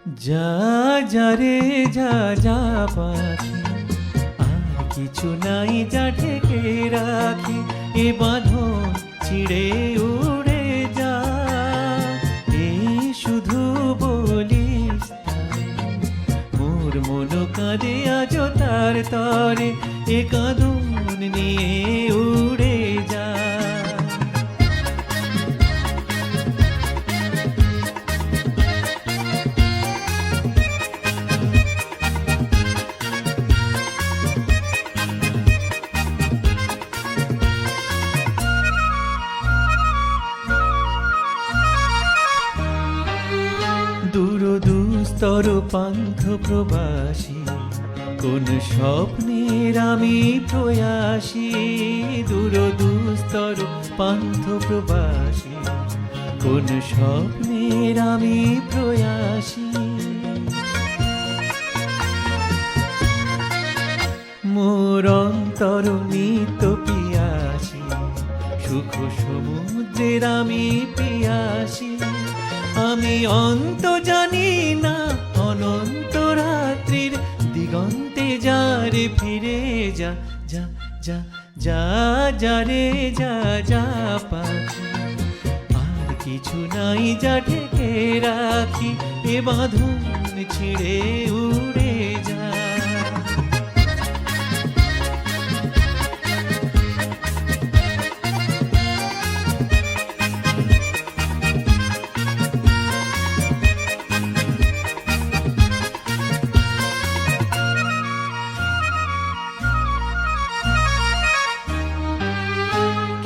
যা যা রে যা যা পাখি, আর কিছু নাই যা ঢেকে রাখি, এ বাঁধন ছিঁড়ে উড়ে যা। এই শুধু বলিস তাই, মোর মন কাঁদে আজ তার তরে, এ কাঁদন নিয়ে উড়ে যা। দূর দুস্তর পান্থ প্রবাসী, কোন স্বপ্নের আমি প্রয়াসী। দূর দুস্তর পান্থ প্রবাসী, কোন স্বপ্নের আমি প্রয়াসী। মোর অন্তর নিত পিয়াসী, সুখ সমুদ্রের আমি পিয়াসী। আমি অন্ত জানি না অনন্ত রাত্রির দিগন্তে যা রে ফিরে যা। যা যা যা যা রে যা যা পাখি, আর কিছু নাই যা ঢেকে রাখি, এ বাঁধন ছিঁড়ে উড়ে যা।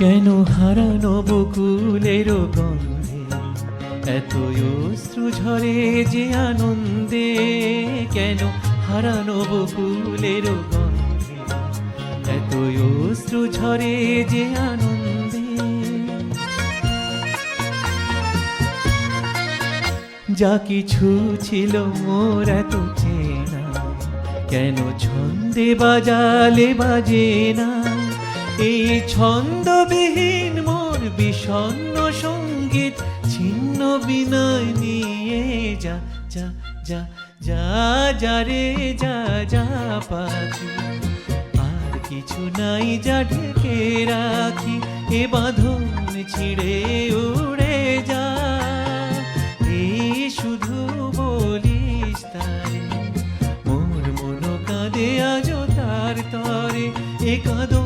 কেন হারানো বকুলের গন্ধে এত অশ্রু ঝরে যে আনন্দে? কেন হারানো বকুলের গন্ধে এত অশ্রু ঝরে যে আনন্দে? যা কিছু ছিল মোর এত চেনা, কেন ছন্দে বাজালে বাজে না? এই ছন্দবিহীন মোর বিষণ্ণ সঙ্গীত ছিন্ন বিনয় নিয়ে যা। যা যা যা যা রে যা যা পাখি, আর কিছু নাই যা ঢেকে রাখি, এ বাঁধন ছিঁড়ে উড়ে যা। এই শুধু বলিস তাই, মোর মন কাঁদে আজ তার তরে, এ কাঁদন